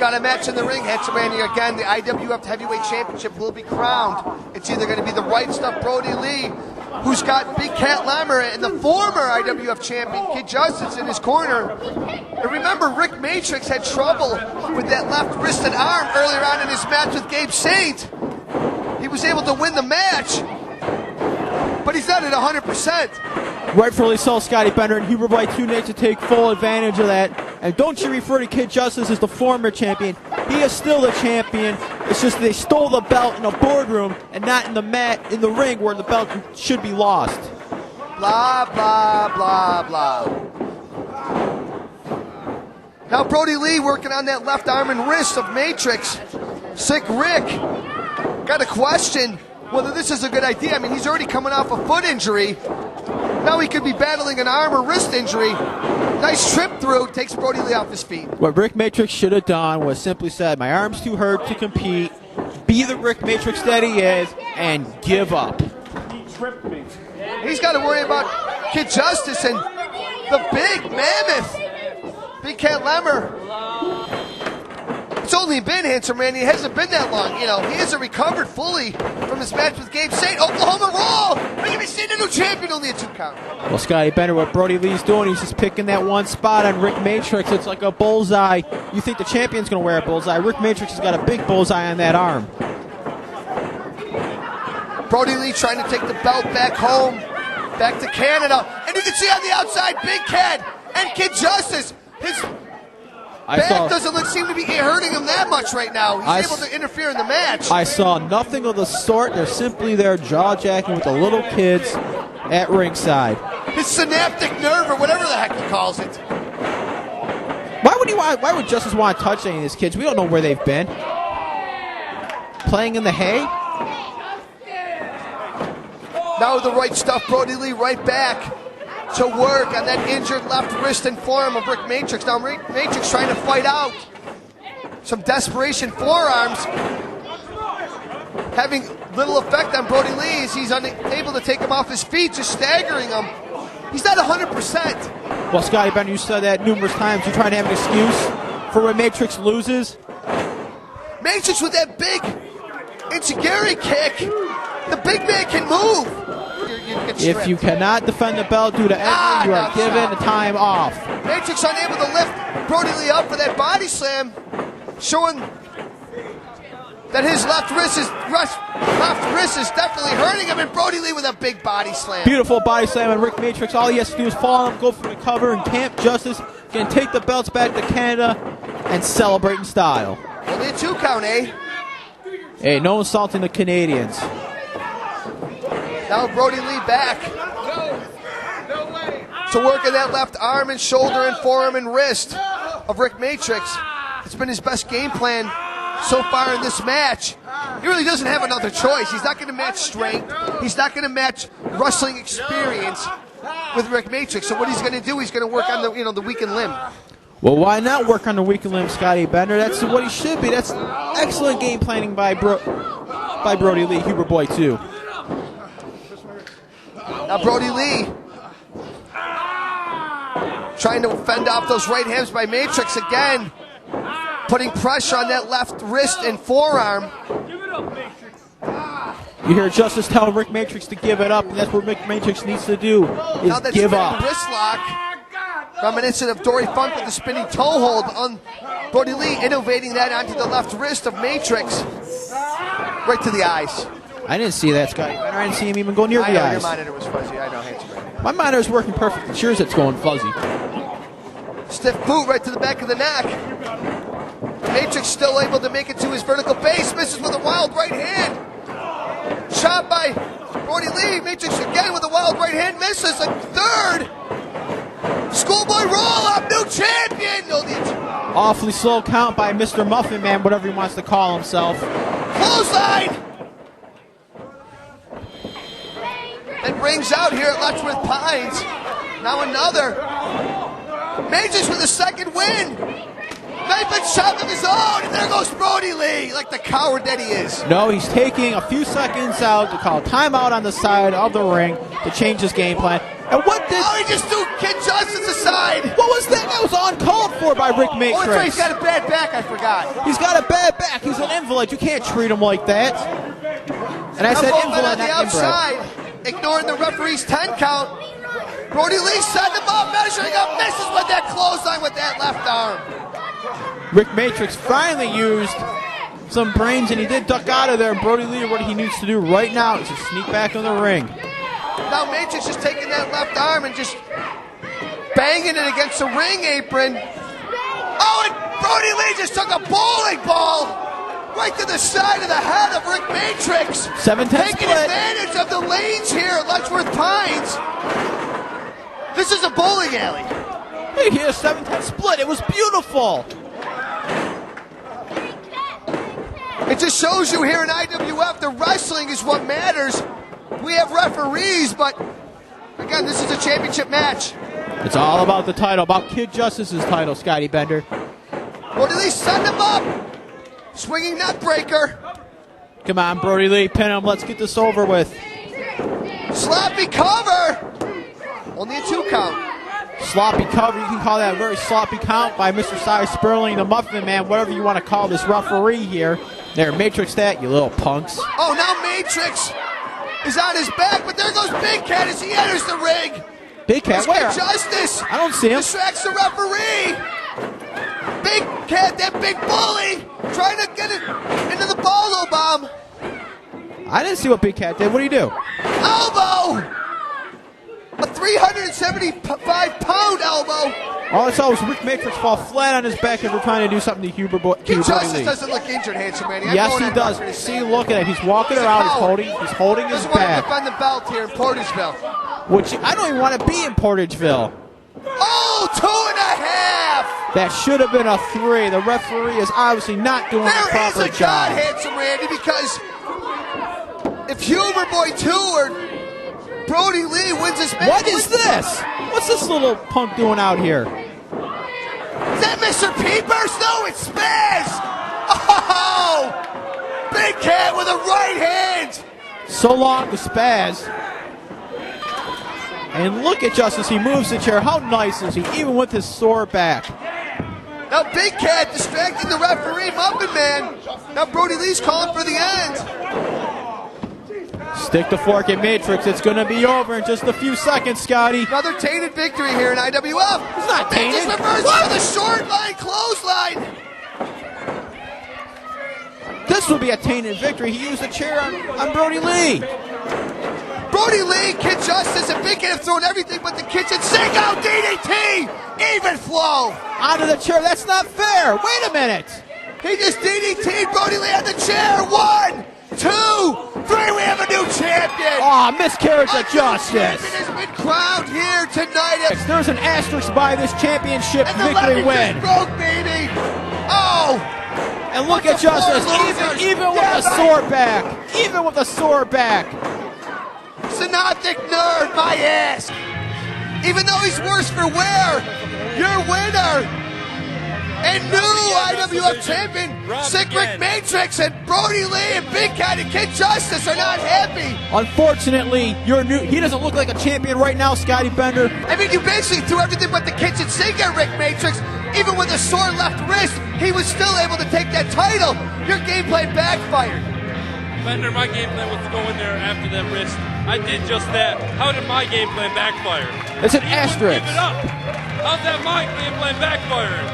got a match in the ring. Handsome Randy again. The IWF Heavyweight Championship will be crowned. It's either going to be the Right Stuff Brody Lee, who's got Big Cat Lammer and the former IWF champion Kid Justice in his corner. And remember, Rik Matrix had trouble with that left wrist and arm earlier on in his match with Gabe Saint. He was able to win the match, but he's not at 100%. Rightfully so, Scotty Bender, and Huber Boy 2 needs to take full advantage of that. And don't you refer to Kid Justice as the former champion. He is still the champion. It's just they stole the belt in a boardroom and not in the mat, in the ring where the belt should be lost. Blah, blah, blah, blah. Now Brody Lee working on that left arm and wrist of Matrix. Sik Rik got a question whether this is a good idea. I mean, he's already coming off a foot injury. Now he could be battling an arm or wrist injury. Nice trip through, takes Brody Lee off his feet. What Rik Matrix should have done was simply said, my arm's too hurt to compete, be the Rik Matrix that he is, and give up. He tripped me. He's got to worry about Kid Justice and the big mammoth, Big Cat Lemmer. It's only been, Handsome Randy, it hasn't been that long. You know, he hasn't recovered fully from his match with Gabe Saint. Oklahoma Raw! We're going to be seeing a new champion, only a 2 count. Well, Scotty Bender, what Brody Lee's doing, he's just picking that one spot on Rik Matrix. It's like a bullseye. You think the champion's going to wear a bullseye. Rik Matrix has got a big bullseye on that arm. Brody Lee trying to take the belt back home, back to Canada. And you can see on the outside, Big Cat and Kid Justice. His back doesn't seem to be hurting him that much right now. He's able to interfere in the match. I saw nothing of the sort. They're simply there jaw-jacking with the little kids at ringside. His synaptic nerve, or whatever the heck he calls it. Why would Justice want to touch any of these kids? We don't know where they've been. Playing in the hay? Now the Right Stuff, Brody Lee right back to work on that injured left wrist and forearm of Rik Matrix. Now Rik Matrix trying to fight out. Some desperation forearms having little effect on Brody Lee as he's unable to take him off his feet, just staggering him. He's not 100%. Well, Scotty Bender, you said that numerous times. You're trying to have an excuse for when Matrix loses. Matrix with that big Insiguri kick. The big man can move. If you cannot defend the belt due to injury, you are given a time off. Matrix unable to lift Brody Lee up for that body slam, showing that his left wrist is definitely hurting him, and Brody Lee with a big body slam. Beautiful body slam on Rik Matrix. All he has to do is fall on him, go for the cover, and Camp Justice can take the belts back to Canada and celebrate in style. Only a 2 count, eh? Hey, no insulting the Canadians. Now Brody Lee back to work in that left arm and shoulder and forearm and wrist of Rik Matrix. It's been his best game plan so far in this match. He really doesn't have another choice. He's not going to match strength. He's not going to match wrestling experience with Rik Matrix. So what he's going to do, he's going to work on the weakened limb. Well, why not work on the weakened limb, Scotty Bender? That's what he should be. That's excellent game planning by Brody Lee, Huber Boy 2. Now Brody Lee trying to fend off those right hands by Matrix again, putting pressure on that left wrist and forearm. You hear Justice tell Rik Matrix to give it up, and that's what Rik Matrix needs to do, is give up. Wrist lock, reminiscent of Dory Funk with the spinning toe hold on Brody Lee, innovating that onto the left wrist of Matrix, right to the eyes. I didn't see that, Scotty. I didn't see him even go near the eyes. Your monitor was fuzzy. I know. My monitor's working perfect. It's yours that's going fuzzy. Stiff boot right to the back of the neck. Matrix still able to make it to his vertical base. Misses with a wild right hand. Shot by Brody Lee. Matrix again with a wild right hand. Misses a third. Schoolboy roll up. New champion. Awfully slow count by Mr. Muffin Man, whatever he wants to call himself. Clothesline. And rings out here at Letchworth Pines. Now another. Matrix with a second win. Knife and shot of his own. And there goes Brody Lee, like the coward that he is. No, he's taking a few seconds out to call timeout on the side of the ring to change his game plan. And what did... Oh, he just threw Kid Justice aside. What was that? That was uncalled for by Rik Matrix. Oh, that's right, he's got a bad back, I forgot. He's got a bad back. He's an invalid. You can't treat him like that. And I said invalid, on the not outside, ignoring the referee's 10 count. Brody Lee setting him up, measuring up, misses with that clothesline with that left arm. Rik Matrix finally used some brains, and he did duck out of there. Brody Lee, what he needs to do right now is to sneak back in the ring. Now Matrix just taking that left arm and just banging it against the ring apron. Oh, and Brody Lee just took a bowling ball right to the side of the head of Rik Matrix. 7-10 taking split. advantage of the lanes here at Letchworth Pines. This is a bowling alley. Hey, he had a 7-10 split. It was beautiful. It just shows you here in IWF the wrestling is what matters. We have referees, but again, this is a championship match. It's all about the title, about Kid Justice's title, Scotty Bender. Brody Lee send him up. Swinging neck breaker. Come on, Brody Lee, pin him. Let's get this over with. Sloppy cover. Only a 2 count. Sloppy cover. You can call that a very sloppy count by Mr. Cy Sperling, the Muffin Man, whatever you want to call this referee here. There, Matrix that, you little punks. Oh, now Matrix is on his back, but there goes Big Cat as he enters the ring. Big Cat, where? Justice. I don't see him. Distracts the referee. Big Cat, that big bully, trying to get it into the bolo bomb. I didn't see what Big Cat did. What did he do? Elbow. A 375-pound elbow. All I saw was Rik Matrix fall flat on his back as we're trying to do something to Brody Lee. Justice doesn't look injured, handsome man. Yes, he does. See, look at it. He's walking around. He's holding his back. Doesn't want to defend the belt here in Portaigeville. Which I don't even want to be in Portaigeville. Oh, 2.5. That should have been a 3. The referee is obviously not doing the proper There is a job. God, handsome Randy, because if Humor Boy 2 or Brody Lee wins this match. What is this? What's this little punk doing out here? Is that Mr. Peepers? No, it's Spaz! Oh! Big Cat with a right hand! So long to Spaz. And look at Justice. He moves the chair. How nice is he? Even with his sore back. Now Big Cat distracting the referee, Muffin Man. Now Brody Lee's calling for the end. Stick the fork in Matrix. It's going to be over in just a few seconds, Scotty. Another tainted victory here in IWF. It's not tainted. Just reverses with a short line clothesline. This will be a tainted victory. He used a chair on Brody Lee. Brody Lee, Kid Justice, and Big Cat have thrown everything but the kitchen sink out. DDT, even flow. Onto the chair. That's not fair. Wait a minute. He just DDT'd Brody Lee on the chair. 1, 2, 3. We have a new champion. Oh, miscarriage of justice. Champion has been crowned here tonight. There's an asterisk by this championship And the victory legend win. broke, baby. Oh. And look at Justice, even with a sore back. Even with a sore back. Synoptic nerd, my ass. Even though he's worse for wear, your winner and new IWF champion, Sik Rik Matrix, and Brody Lee and Big Cat and Kid Justice are not happy. Unfortunately, he doesn't look like a champion right now, Scotty Bender. I mean, you basically threw everything but the kitchen sink at Rik Matrix. Even with a sore left wrist, he was still able to take that title. Your game plan backfired. Bender, my game plan was to go in there after that wrist. I did just that. How did my game plan backfire? It's an asterisk. Give it up. How's that my game plan backfiring?